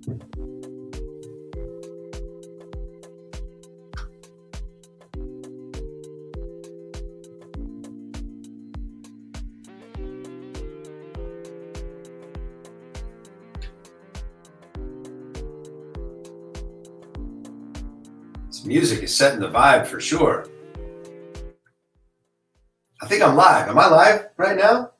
This music is setting the vibe for sure. I think I'm live. Am I live right now?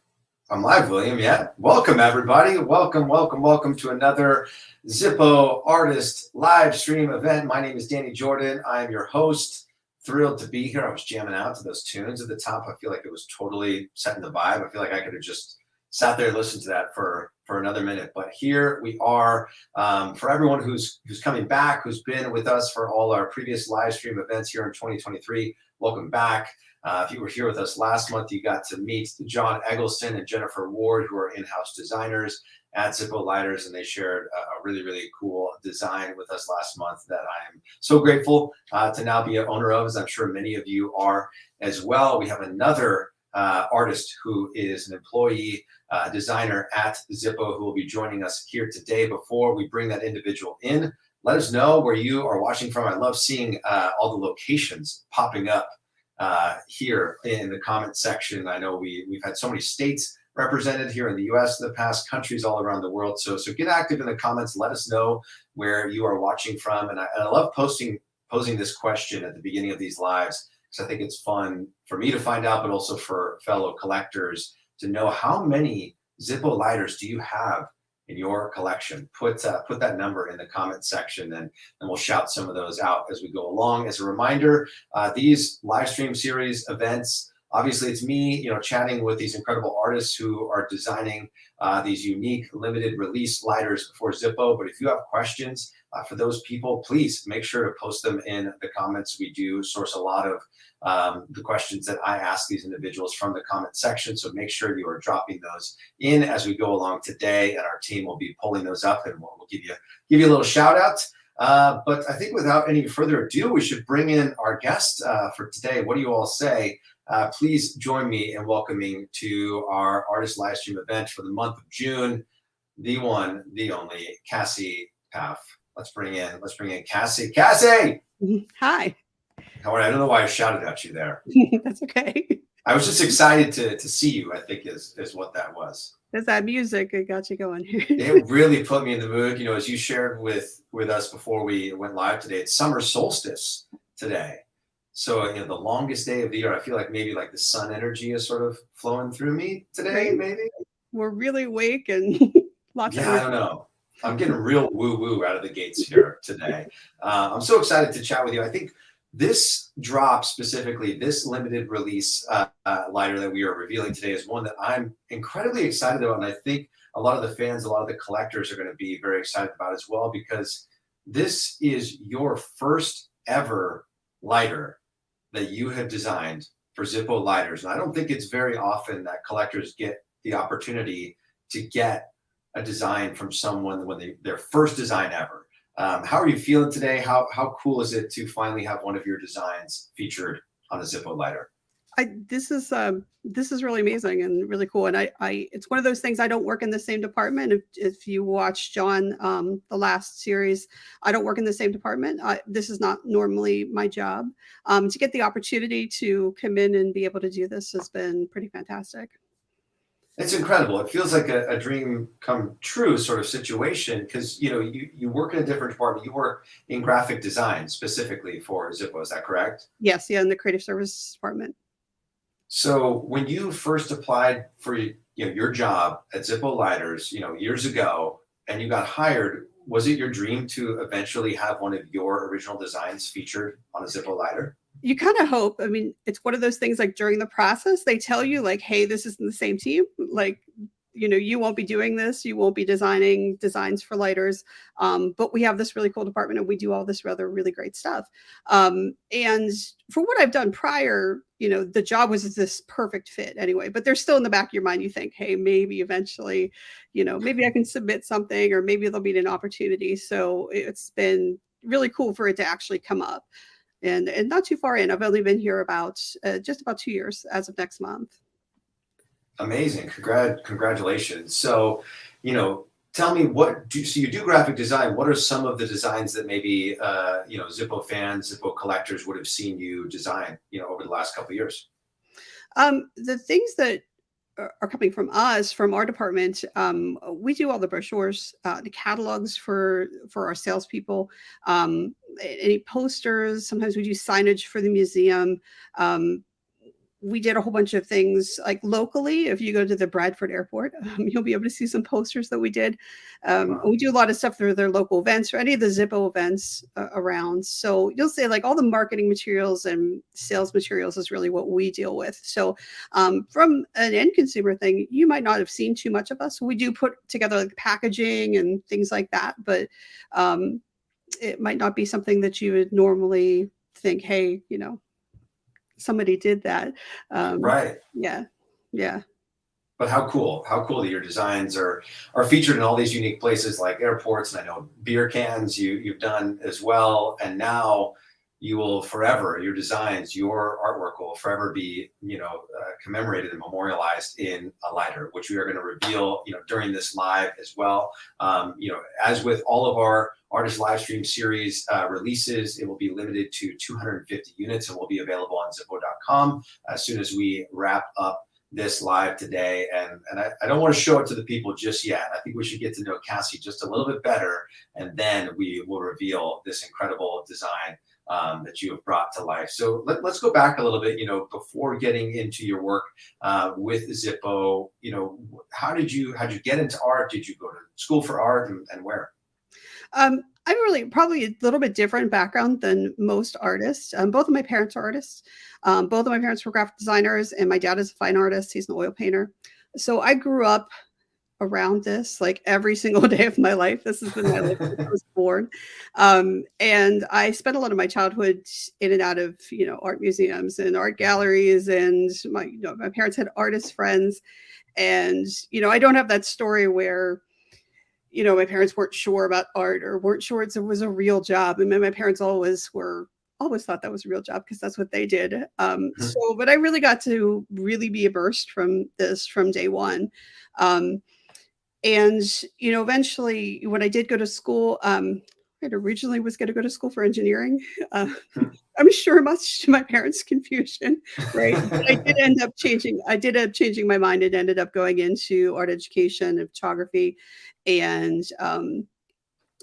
I'm live, William. Yeah. Welcome, everybody. Welcome to another Zippo Artist Livestream event. My name is Danny Jordan. I am your host. Thrilled to be here. I was jamming out to those tunes at the top. I feel like it was totally setting the vibe. I feel like I could have just sat there and listened to that for another minute. But here we are. For everyone who's coming back, who's been with us for all our previous live stream events here in 2023, welcome back. If you were here with us last month, you got to meet John Eggleston and Jennifer Ward, who are in-house designers at Zippo Lighters, and they shared a really, really cool design with us last month that I am so grateful to now be an owner of, as I'm sure many of you are as well. We have another artist who is an employee designer at Zippo who will be joining us here today. Before we bring that individual in, let us know where you are watching from. I love seeing all the locations popping up here in the comment section. I know we've had so many states represented here in the US in the past, countries all around the world. So get active in the comments. Let us know where you are watching from. And I love posing this question at the beginning of these lives, because I think it's fun for me to find out, but also for fellow collectors to know how many Zippo lighters do you have in your collection. Put that number in the comment section, and we'll shout some of those out as we go along. As a reminder, these live stream series events, obviously it's me, chatting with these incredible artists who are designing these unique limited release lighters for Zippo. But if you have questions for those people, please make sure to post them in the comments. We do source a lot of the questions that I ask these individuals from the comment section. So make sure you are dropping those in as we go along today, and our team will be pulling those up, and we'll give you a little shout out. But I think without any further ado, we should bring in our guest for today. What do you all say? Please join me in welcoming to our artist live stream event for the month of June, the one, the only, Cassie Pfaff. Let's bring in Cassie. Cassie! Hi. How are you? I don't know why I shouted at you there. That's okay. I was just excited to see you, I think is what that was. There's that music. It got you going. It really put me in the mood. As you shared with us before we went live today, it's summer solstice today. So, the longest day of the year. I feel like maybe like the sun energy is sort of flowing through me today, Right. maybe. We're really awake and lots of I don't know. I'm getting real woo-woo out of the gates here today. I'm so excited to chat with you. I think this drop specifically, this limited release lighter that we are revealing today is one that I'm incredibly excited about. And I think a lot of the fans, a lot of the collectors are going to be very excited about as well, because this is your first ever lighter that you have designed for Zippo lighters. And I don't think it's very often that collectors get the opportunity to get a design from someone when their first design ever. How are you feeling today? How cool is it to finally have one of your designs featured on a Zippo lighter? This is really amazing and really cool. And it's one of those things. I don't work in the same department. If you watch John, the last series, I don't work in the same department. This is not normally my job. To get the opportunity to come in and be able to do this has been pretty fantastic. It's incredible. It feels like a dream come true sort of situation, because you work in a different department. You work in graphic design specifically for Zippo. Is that correct? Yes, yeah, in the creative services department. So when you first applied for your job at Zippo Lighters, years ago, and you got hired, was it your dream to eventually have one of your original designs featured on a Zippo lighter? You kind of hope. I mean, it's one of those things, like during the process, they tell you like, hey, this isn't the same team. Like, you won't be doing this. You won't be designing designs for lighters. But we have this really cool department and we do all this other really great stuff. And for what I've done prior, the job was this perfect fit anyway, but there's still in the back of your mind, you think, hey, maybe eventually, maybe I can submit something, or maybe there'll be an opportunity. So it's been really cool for it to actually come up. And not too far in. I've only been here about just about 2 years as of next month. Amazing. Congratulations. So, tell me so you do graphic design. What are some of the designs that maybe, Zippo fans, Zippo collectors would have seen you design, over the last couple of years? The things that are coming from us, from our department, we do all the brochures, the catalogs for our salespeople, any posters. Sometimes we do signage for the museum. We did a whole bunch of things like locally. If you go to the Bradford airport, you'll be able to see some posters that we did. Wow. We do a lot of stuff through their local events or any of the Zippo events around. So you'll say like all the marketing materials and sales materials is really what we deal with. So from an end consumer thing, you might not have seen too much of us. We do put together like packaging and things like that, but it might not be something that you would normally think, hey, somebody did that. Right. Yeah. Yeah. But how cool that your designs are featured in all these unique places like airports, and I know beer cans you've done as well. And now you will forever, your designs, your artwork will forever be, commemorated and memorialized in a lighter, which we are going to reveal, during this live as well. As with all of our Artist Livestream Series releases, it will be limited to 250 units and will be available on Zippo.com as soon as we wrap up this live today. And I don't want to show it to the people just yet. I think we should get to know Cassie just a little bit better, and then we will reveal this incredible design that you have brought to life. So let's go back a little bit, before getting into your work with Zippo. How did you get into art? Did you go to school for art, and where? I'm really probably a little bit different background than most artists. Both of my parents are artists. Both of my parents were graphic designers, and my dad is a fine artist. He's an oil painter. So I grew up around this like every single day of my life. This has been my life since I was born. And I spent a lot of my childhood in and out of, art museums and art galleries. And my parents had artist friends. And, I don't have that story where, my parents weren't sure about art or weren't sure it was a real job. And my parents always thought that was a real job because that's what they did. But I really got to really be immersed from this from day one. And, eventually when I did go to school, I originally was going to go to school for engineering. I'm sure much to my parents' confusion, right? But I did end up changing my mind and ended up going into art education and photography, and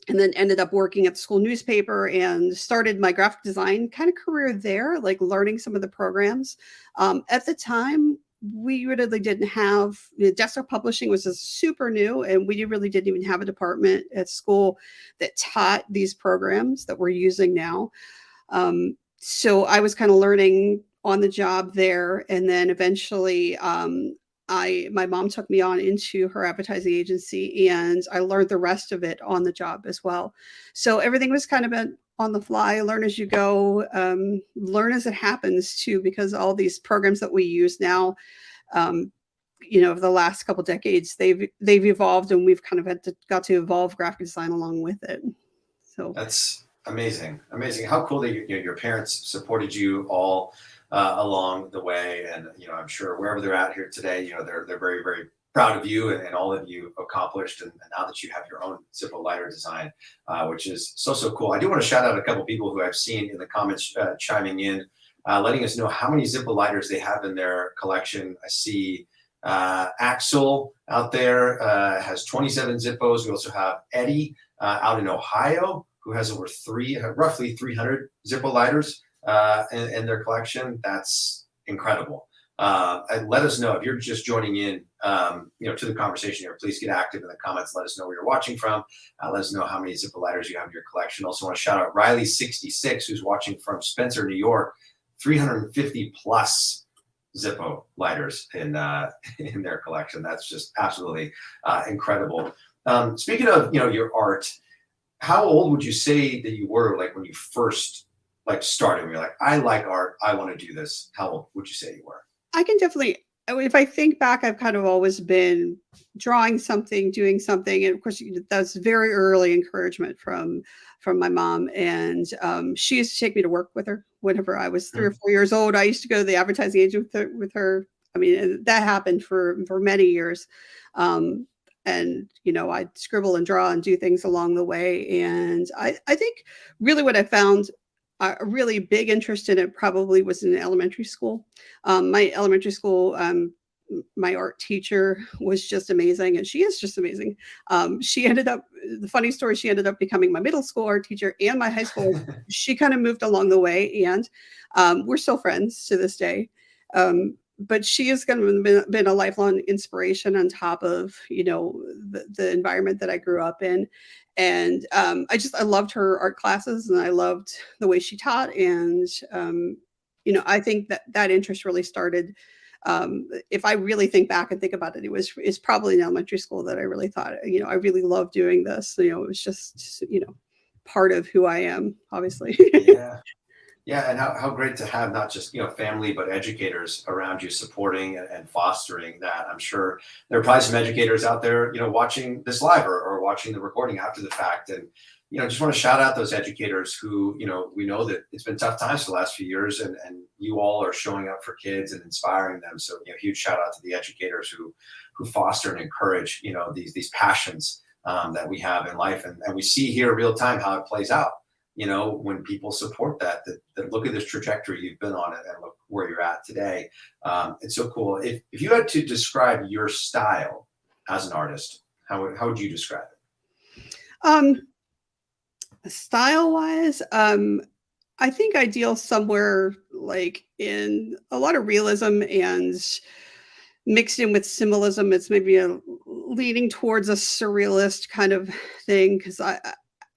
then ended up working at the school newspaper and started my graphic design kind of career there, like learning some of the programs. At the time, we really didn't have desktop publishing was super new, and we really didn't even have a department at school that taught these programs that we're using now. So I was kind of learning on the job there, and then eventually my mom took me on into her advertising agency, and I learned the rest of it on the job as well. So everything was kind of on the fly, learn as you go, learn as it happens too, because all these programs that we use now, over the last couple decades, they've evolved, and we've kind of got to evolve graphic design along with it. So that's amazing. How cool that your parents supported you all along the way, and I'm sure wherever they're at here today, they're very, very proud of you and all that you accomplished, and now that you have your own Zippo lighter design, which is so cool. I do want to shout out a couple people who I've seen in the comments chiming in, letting us know how many Zippo lighters they have in their collection. I see Axel out there has 27 Zippos. We also have Eddie out in Ohio who has over roughly 300 Zippo lighters in their collection. That's incredible. And let us know if you're just joining in, to the conversation here. Please get active in the comments. Let us know where you're watching from. Let us know how many Zippo lighters you have in your collection. Also want to shout out Riley66, who's watching from Spencer, New York. 350 plus Zippo lighters in their collection. That's just absolutely incredible. Speaking of your art, how old would you say that you were like when you first started? When you're like, I like art, I want to do this. How old would you say you were? I can definitely, if I think back, I've kind of always been drawing something, doing something, and of course that's very early encouragement from my mom. And she used to take me to work with her whenever I was 3 or 4 years old. I used to go to the advertising agent with her. I mean, that happened for many years. and I'd scribble and draw and do things along the way. And I think really what I found a really big interest in it probably was in elementary school. My elementary school, my art teacher was just amazing, and she is just amazing. She ended up, the funny story, she ended up becoming my middle school art teacher and my high school. She kind of moved along the way, and we're still friends to this day. But she has kind of been a lifelong inspiration on top of the environment that I grew up in. And I loved her art classes, and I loved the way she taught. And I think that interest really started, if I really think back and think about it, it's probably in elementary school that I really thought, I really love doing this. It was just, part of who I am, obviously. Yeah. Yeah, and how great to have not just family but educators around you supporting and fostering that. I'm sure there are probably some educators out there watching this live or watching the recording after the fact, and just want to shout out those educators who we know that it's been tough times for the last few years, and you all are showing up for kids and inspiring them. So huge shout out to the educators who foster and encourage these passions that we have in life, and we see here real time how it plays out. When people support that look at this trajectory you've been on it and look where you're at today. It's so cool. If you had to describe your style as an artist, how would you describe it? Style wise, I think I deal somewhere like in a lot of realism and mixed in with symbolism. It's maybe leaning towards a surrealist kind of thing, because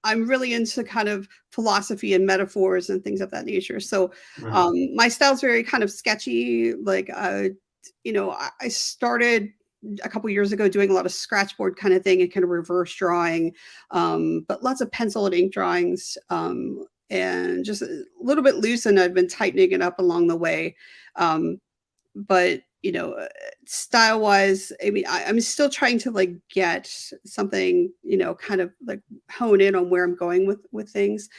I'm really into kind of philosophy and metaphors and things of that nature. So my style's very kind of sketchy. Like, I started a couple years ago doing a lot of scratchboard kind of thing and kind of reverse drawing, but lots of pencil and ink drawings, and just a little bit loose. And I've been tightening it up along the way. But style wise, I mean, I'm still trying to like get something, kind of like hone in on where I'm going with things.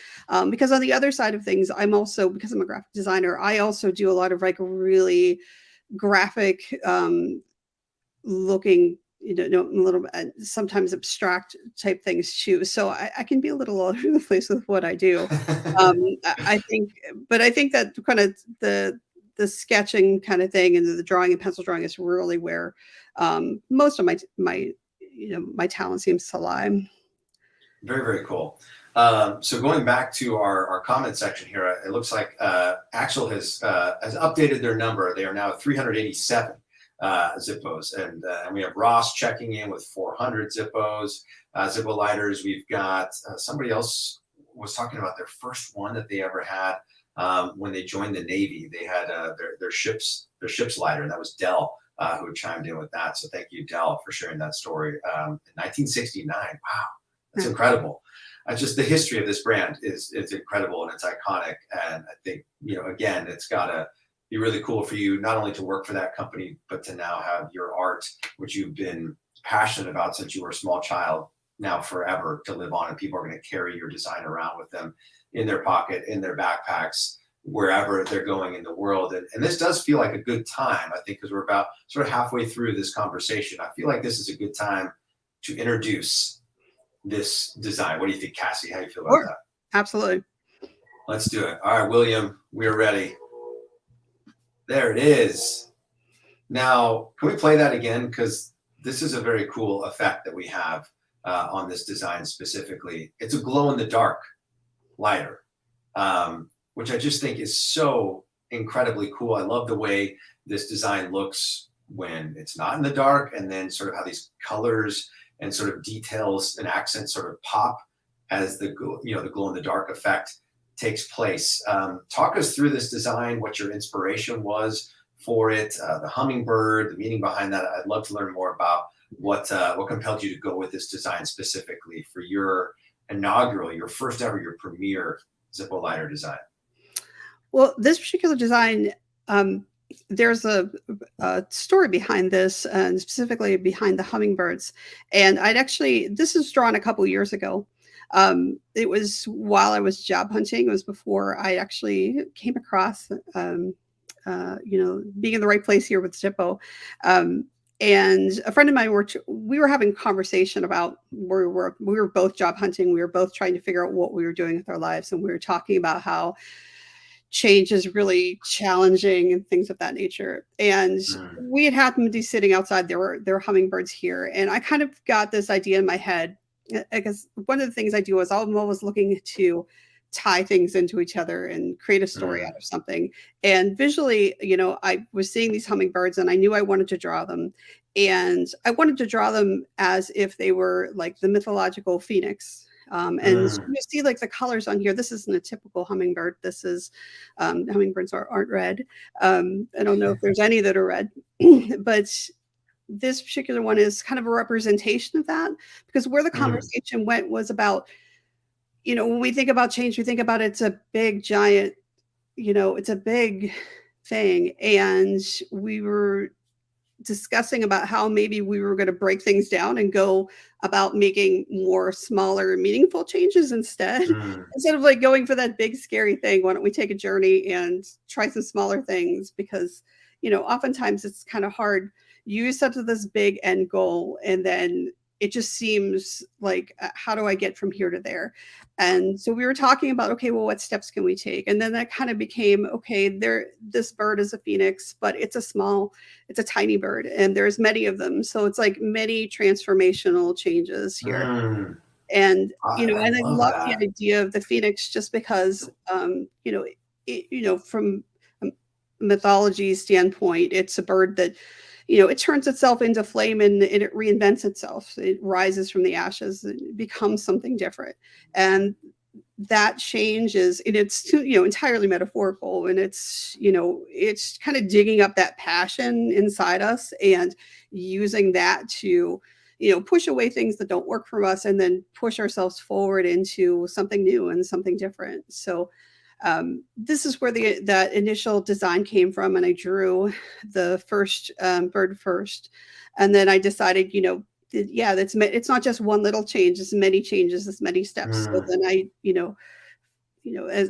Because on the other side of things, because I'm a graphic designer, I also do a lot of like really graphic looking, a little bit, sometimes abstract type things too. So I can be a little all over the place with what I do. I think that kind of the sketching kind of thing and the drawing and pencil drawing is really where most of my talent seems to lie. Very, very cool. So going back to our comment section here, it looks like Axel has updated their number. They are now 387 Zippos, and we have Ross checking in with 400 Zippos, Zippo lighters. We've got somebody else was talking about their first one that they ever had. When they joined the Navy, they had their ship's lighter, and that was Dell who chimed in with that. So thank you, Dell, for sharing that story. In 1969, wow, that's incredible. Just the history of this brand is incredible, and it's iconic. And I think again, it's gotta be really cool for you not only to work for that company, but to now have your art, which you've been passionate about since you were a small child, now forever to live on, and people are going to carry your design around with them in their pocket, in their backpacks, wherever they're going in the world. And this does feel like a good time, I think, because we're about sort of halfway through this conversation. I feel like this is a good time to introduce this design. What do you think, Cassie? How do you feel about that? Absolutely. Let's do it. All right, William, we're ready. There it is. Now, can we play that again? Because this is a very cool effect that we have on this design specifically. It's a glow-in-the-dark lighter, which I just think is so incredibly cool. I love the way this design looks when it's not in the dark, and then sort of how these colors and sort of details and accents sort of pop as the glow-in-the-dark effect takes place. Talk us through this design, what your inspiration was for it, the hummingbird, the meaning behind that. I'd love to learn more about what compelled you to go with this design specifically for your inaugural, your first ever, your premier Zippo lighter design. Well, this particular design, there's a story behind this, and specifically behind the hummingbirds. And this was drawn a couple years ago. It was while I was job hunting. It was before I actually came across, being in the right place here with Zippo. And a friend of mine, we were having a conversation about where we were both job hunting. We were both trying to figure out what we were doing with our lives. And we were talking about how change is really challenging and things of that nature. And Mm, we had happened to be sitting outside. There were hummingbirds here. And I kind of got this idea in my head. Because one of the things I do is I'm always looking to tie things into each other and create a story mm, out of something. And visually, I was seeing these hummingbirds and I knew I wanted to draw them. And I wanted to draw them as if they were like the mythological phoenix. And mm. you see like the colors on here. This isn't a typical hummingbird. This is hummingbirds aren't red. I don't know if there's any that are red, but this particular one is kind of a representation of that, because where the Mm, conversation went was about, when we think about change, we think about it's a big giant, it's a big thing. And we were discussing about how maybe we were going to break things down and go about making more smaller, meaningful changes instead. mm, Instead of like going for that big, scary thing, why don't we take a journey and try some smaller things? Because, oftentimes it's kind of hard. You set to this big end goal, and then it just seems like, how do I get from here to there? And so we were talking about, okay, well, what steps can we take? And then that kind of became, okay, this bird is a phoenix, but it's a tiny bird, and there's many of them. So it's like many transformational changes here. mm. And, I and I love love the that. idea of the phoenix just because, from a mythology standpoint, it's a bird that, it turns itself into flame, and it reinvents itself. It rises from the ashes, it becomes something different. And that change is, and it's entirely metaphorical, and it's kind of digging up that passion inside us and using that to push away things that don't work for us, and then push ourselves forward into something new and something different. So this is where that initial design came from, and I drew the first bird first, and then I decided, yeah, it's not just one little change; it's many changes, it's many steps. So Mm, then I,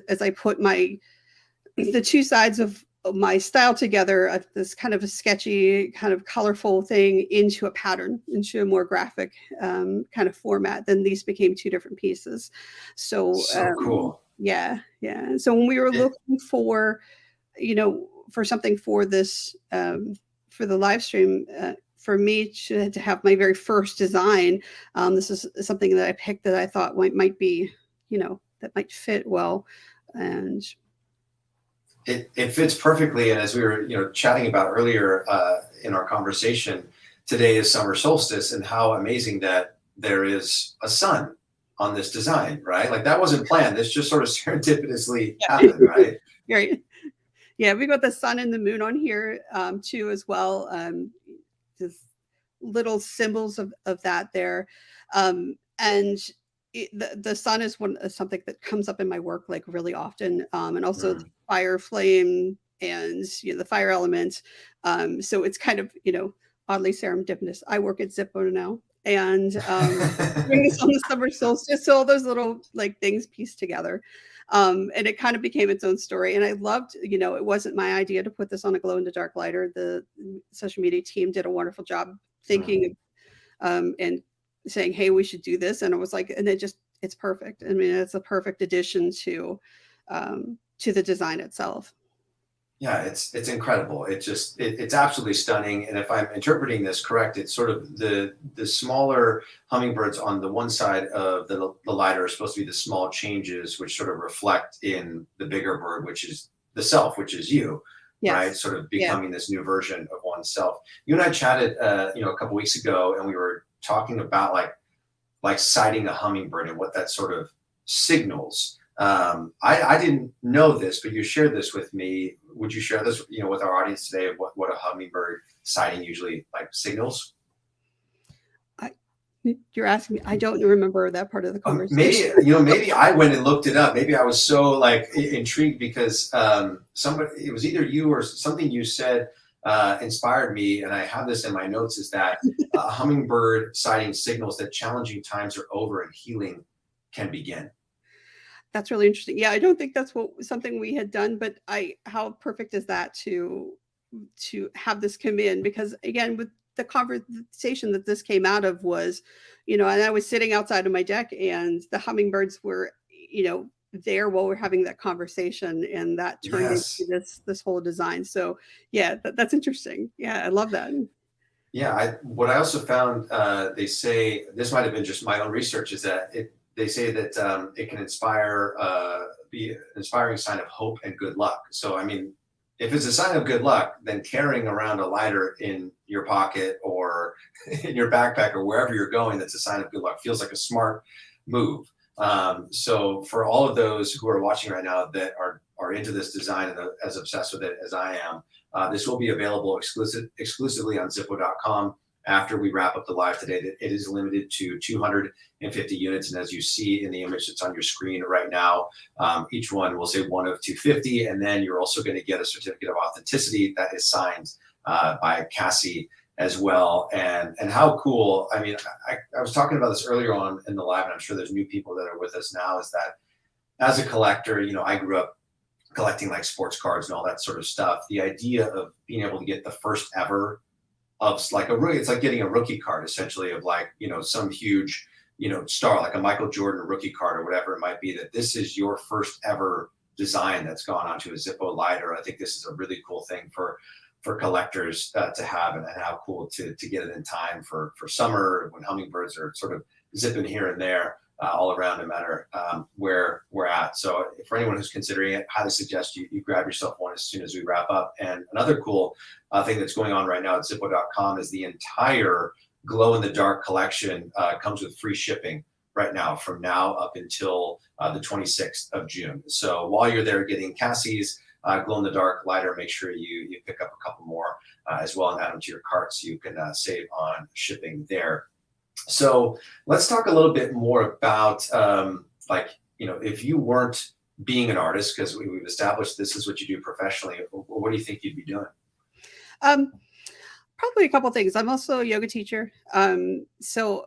as I put the two sides of my style together, this kind of a sketchy, kind of colorful thing into a pattern, into a more graphic kind of format. Then these became two different pieces. So so cool. yeah, yeah. And so when we were It, looking for something for this, for the live stream, for me to have my very first design, this is something that I picked that I thought might be, that might fit well. And it fits perfectly. And as we were, chatting about earlier in our conversation, today is summer solstice, and how amazing that there is a sun on this design, right? Like that wasn't planned. This just sort of serendipitously yeah, happened, right? right. Yeah, we got the sun and the moon on here too as well. Just little symbols of that there. And the sun is something that comes up in my work like really often, and also the Mm. fire flame and the fire element. So it's kind of oddly serendipitous. I work at Zippo now, and doing this on the summer solstice, so all those little like things pieced together. And it kind of became its own story. And I loved, it wasn't my idea to put this on a glow in the dark lighter. The social media team did a wonderful job Mm. thinking and saying, hey, we should do this. And it was like, and it's perfect. I mean, it's a perfect addition to the design itself. Yeah, it's incredible. It's absolutely stunning. And if I'm interpreting this correct, it's sort of the smaller hummingbirds on the one side of the lighter are supposed to be the small changes, which sort of reflect in the bigger bird, which is the self, which is you, right? Yes. Sort of Yeah. becoming this new version of oneself. You and I chatted, a couple weeks ago, and we were talking about like sighting a hummingbird and what that sort of signals. I didn't know this, but you shared this with me. Would you share this, with our audience today of what a hummingbird sighting usually like signals? I, you're asking me, I don't remember that part of the Maybe conversation. maybe I went and looked it up. Maybe I was so like intrigued because somebody, it was either you or something you said inspired me, and I have this in my notes. Is that a hummingbird sighting signals that challenging times are over and healing can begin? That's really interesting. Yeah, I don't think that's something we had done, but how perfect is that to have this come in? Because again, with the conversation that this came out of was, and I was sitting outside of my deck, and the hummingbirds were, there while we're having that conversation, and that turned Yes. into this whole design. So yeah, that's interesting. Yeah, I love that. Yeah, what I also found, they say, this might have been just my own research, is that they say that it can be an inspiring sign of hope and good luck. So, I mean, if it's a sign of good luck, then carrying around a lighter in your pocket or in your backpack or wherever you're going, that's a sign of good luck. Feels like a smart move. So for all of those who are watching right now that are into this design and as obsessed with it as I am, this will be available exclusively on Zippo.com after we wrap up the live today. It is limited to 250 units, and as you see in the image that's on your screen right now, each one will say 1 of 250, and then you're also going to get a certificate of authenticity that is signed by Cassie as well. And how cool, I mean, I was talking about this earlier on in the live, and I'm sure there's new people that are with us now, is that as a collector, I grew up collecting like sports cards and all that sort of stuff. The idea of being able to get the first ever of like a rookie, it's like getting a rookie card essentially of like, some huge, star, like a Michael Jordan rookie card or whatever it might be, that this is your first ever design that's gone onto a Zippo lighter. I think this is a really cool thing for collectors to have, and how cool to get it in time for summer when hummingbirds are sort of zipping here and there all around, no matter where we're at. So for anyone who's considering it, highly suggest you grab yourself one as soon as we wrap up. And another cool thing that's going on right now at Zippo.com is the entire glow in the dark collection comes with free shipping right now, from now up until the 26th of June. So while you're there getting Cassie's glow in the dark lighter, make sure you pick up a couple more as well and add them to your cart so you can save on shipping there. So let's talk a little bit more about if you weren't being an artist, because we've established this is what you do professionally, what do you think you'd be doing? Probably a couple things. I'm also a yoga teacher. So,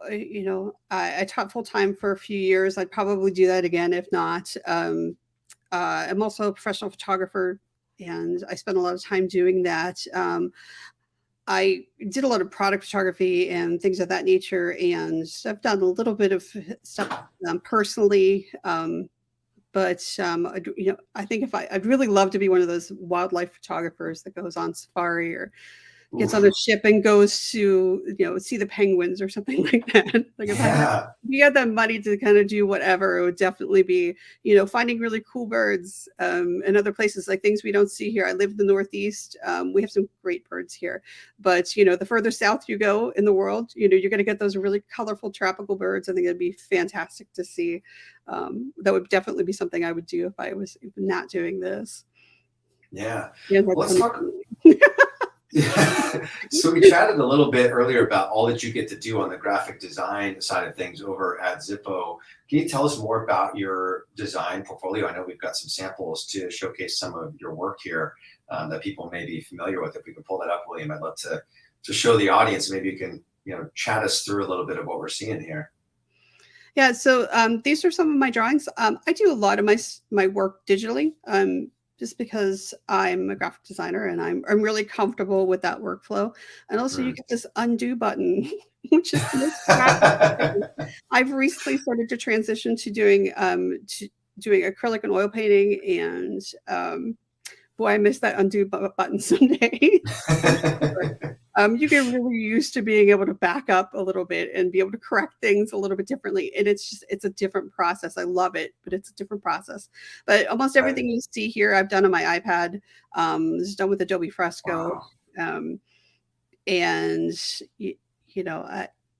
I taught full time for a few years. I'd probably do that again, if not. I'm also a professional photographer, and I spend a lot of time doing that. I did a lot of product photography and things of that nature, and I've done a little bit of stuff personally. But I think I'd really love to be one of those wildlife photographers that goes on safari or gets on a ship and goes to, see the penguins or something like that. Like if I had that money to kind of do whatever, it would definitely be, finding really cool birds and other places, like things we don't see here. I live in the Northeast. We have some great birds here, but the further south you go in the world, you're going to get those really colorful tropical birds. I think it'd be fantastic to see. That would definitely be something I would do if I was not doing this. Yeah. Well, let's talk. So we chatted a little bit earlier about all that you get to do on the graphic design side of things over at Zippo. Can you tell us more about your design portfolio? I know we've got some samples to showcase some of your work here that people may be familiar with. If we can pull that up, William, I'd love to show the audience. Maybe you can chat us through a little bit of what we're seeing here. Yeah, so these are some of my drawings. I do a lot of my work digitally. Just because I'm a graphic designer and I'm really comfortable with that workflow. And also you get this undo button, which is the most I've recently started to transition to doing acrylic and oil painting, and boy, I miss that undo button someday. You get really used to being able to back up a little bit and be able to correct things a little bit differently. And it's a different process. I love it, but it's a different process. But almost everything you see here, I've done on my iPad. This is done with Adobe Fresco. Wow. And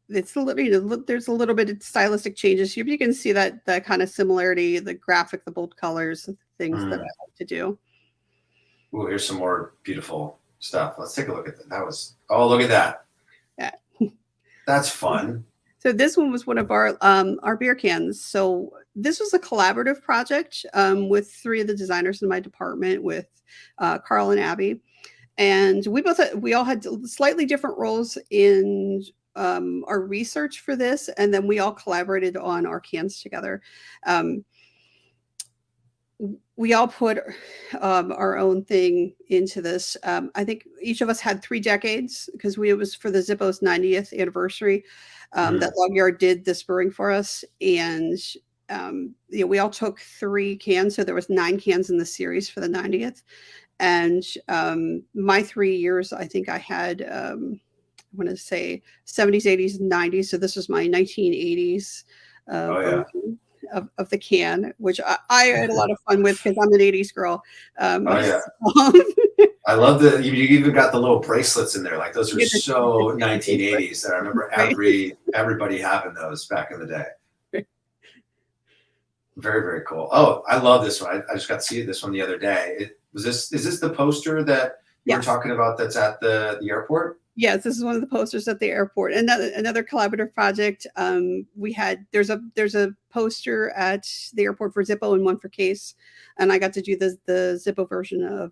it's a little, there's a little bit of stylistic changes here. You can see that kind of similarity, the graphic, the bold colors, the things that I like to do. Oh, here's some more beautiful stuff. Let's take a look at that. Look at that. Yeah. That's fun. So this one was one of our beer cans. So this was a collaborative project with 3 of the designers in my department, with Carl and Abby. And we all had slightly different roles in our research for this. And then we all collaborated on our cans together. we all put our own thing into this. I think each of us had 3 decades because it was for the Zippo's 90th anniversary that Log Yard did this brewing for us, and we all took 3 cans, so there was 9 cans in the series for the 90th. And my 3 years, I think I had I want to say 70s, 80s, and 90s. So this was my 1980s version of the can, which I had a lot of fun with because I'm an 80s girl. I love that you even got the little bracelets in there. Like those are so 1980s that I remember everybody having those back in the day. Very, very cool. Oh, I love this one. I just got to see this one the other day. Is this the poster that you were talking about that's at the airport? Yes, this is one of the posters at the airport. Another collaborative project. There's a poster at the airport for Zippo and one for Case, and I got to do the Zippo version of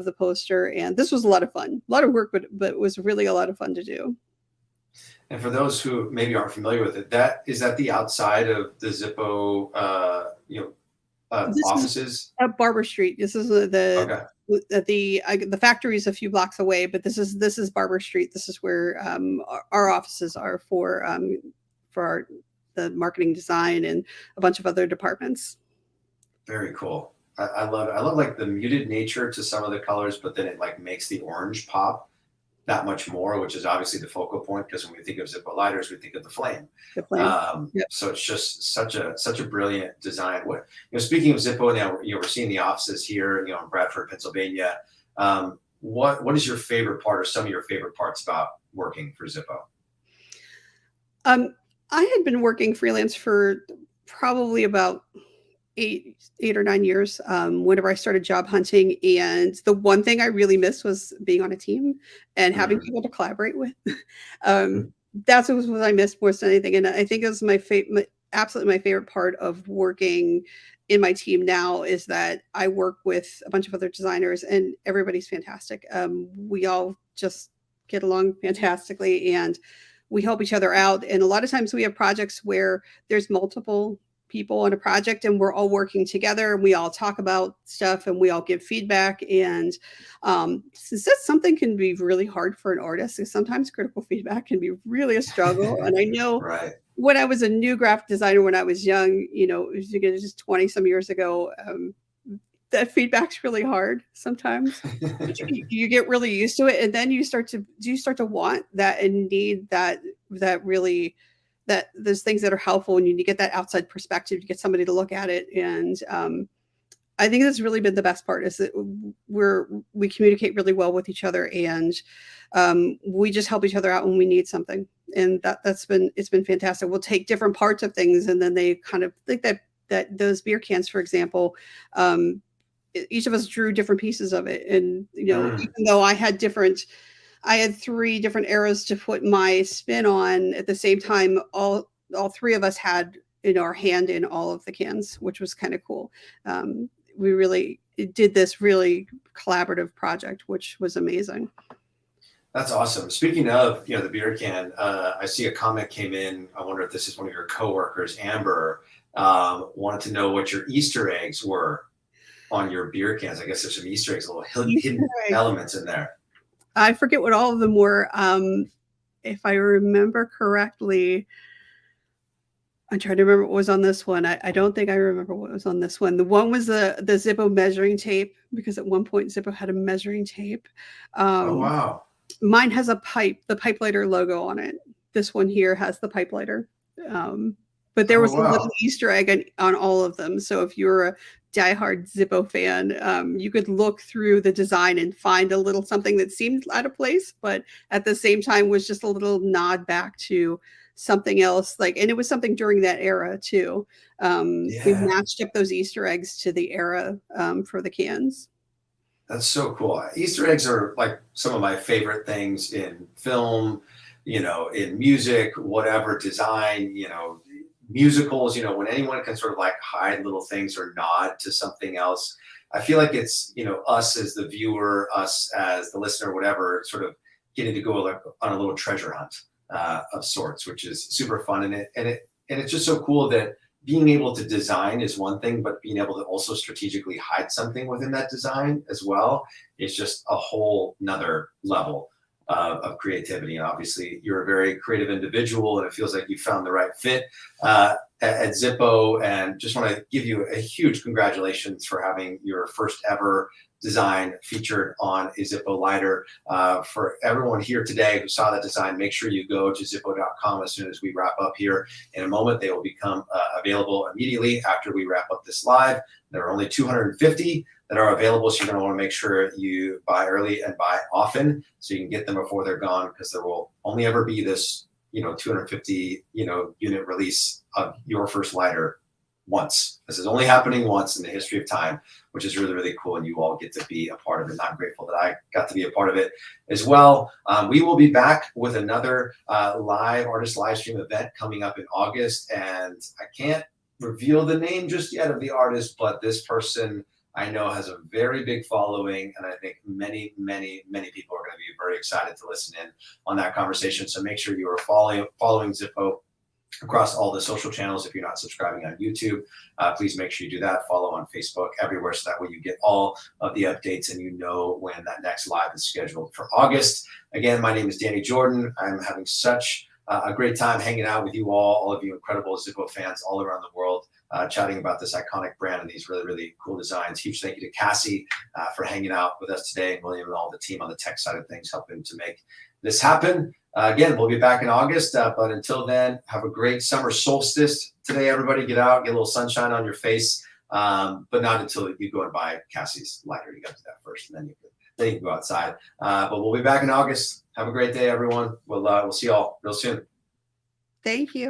the poster, and this was a lot of fun. A lot of work, but it was really a lot of fun to do. And for those who maybe aren't familiar with it, is that the outside of the Zippo offices? At Barber Street. This is the factory is a few blocks away, but this is Barber Street. This is where our offices are for the marketing, design, and a bunch of other departments. Very cool. I love it. I love like the muted nature to some of the colors, but then it like makes the orange pop that much more, which is obviously the focal point, because when we think of Zippo lighters, we think of the flame. So it's just such a brilliant design. Speaking of Zippo, now we're seeing the offices here, in Bradford, Pennsylvania. What is your favorite part, or some of your favorite parts about working for Zippo? I had been working freelance for probably about 8 or 9 years whenever I started job hunting, and the one thing I really missed was being on a team and having people to collaborate with. That's what I missed more than anything, and I think it was absolutely my favorite part of working in my team now is that I work with a bunch of other designers, and everybody's fantastic. We all just get along fantastically, and we help each other out. And a lot of times we have projects where there's multiple people on a project and we're all working together, and we all talk about stuff and we all give feedback. And since that's something can be really hard for an artist, because sometimes critical feedback can be really a struggle. And I know when I was a new graphic designer, when I was young, it was just 20 some years ago, that feedback's really hard sometimes. You get really used to it, and then you start to want that and need that really, that those things that are helpful, and you need to get that outside perspective, to get somebody to look at it. And I think that's really been the best part, is that we communicate really well with each other, and we just help each other out when we need something. And it's been fantastic. We'll take different parts of things, and then they kind of think that those beer cans, for example, each of us drew different pieces of it. And, even though I had 3 different eras to put my spin on, at the same time, all 3 of us had our hand in all of the cans, which was kind of cool. We really did this really collaborative project, which was amazing. That's awesome. Speaking of, the beer can, I see a comment came in. I wonder if this is one of your coworkers, Amber, wanted to know what your Easter eggs were on your beer cans. I guess there's some Easter eggs, little hidden elements in there. I forget what all of them were. If I remember correctly, I'm trying to remember what was on this one. I don't think I remember what was on this one. The one was the Zippo measuring tape, because at one point Zippo had a measuring tape. Oh, wow. Mine has the pipe lighter logo on it. This one here has the pipe lighter. But there was a little Easter egg on all of them. So if you're a diehard Zippo fan, you could look through the design and find a little something that seemed out of place, but at the same time was just a little nod back to something else. And it was something during that era too. We matched up those Easter eggs to the era for the cans. That's so cool. Easter eggs are like some of my favorite things in film, in music, whatever, design, musicals, when anyone can sort of like hide little things or nod to something else. I feel like it's, us as the viewer, us as the listener, whatever, sort of getting to go on a little treasure hunt of sorts, which is super fun. And it's just so cool that being able to design is one thing, but being able to also strategically hide something within that design as well is just a whole nother level of creativity. And obviously you're a very creative individual, and it feels like you found the right fit at Zippo. And just want to give you a huge congratulations for having your first ever design featured on a Zippo lighter. For everyone here today who saw that design, make sure you go to zippo.com as soon as we wrap up here in a moment. They will become available immediately after we wrap up this live. There are only 250 that are available, so you're going to want to make sure you buy early and buy often so you can get them before they're gone, because there will only ever be this 250 unit release of your first lighter once. This is only happening once in the history of time, which is really, really cool. And you all get to be a part of it. And I'm grateful that I got to be a part of it as well. We will be back with another live artist live stream event coming up in August. And I can't reveal the name just yet of the artist, but this person I know has a very big following. And I think many, many, many people are going to be very excited to listen in on that conversation. So make sure you are following Zippo across all the social channels. If you're not subscribing on YouTube, please make sure you do that. Follow on Facebook, everywhere, so that way you get all of the updates and you know when that next live is scheduled for August. Again, my name is Danny Jordan. I'm having such a great time hanging out with you all of you incredible Zippo fans all around the world, chatting about this iconic brand and these really, really cool designs. Huge thank you to Cassie for hanging out with us today, and William and all the team on the tech side of things helping to make this happen. Again, we'll be back in August, but until then, have a great summer solstice today, everybody. Get out, get a little sunshine on your face, but not until you go and buy Cassie's lighter. You got to do that first, and then you can go outside. But we'll be back in August. Have a great day, everyone. We'll see you all real soon. Thank you.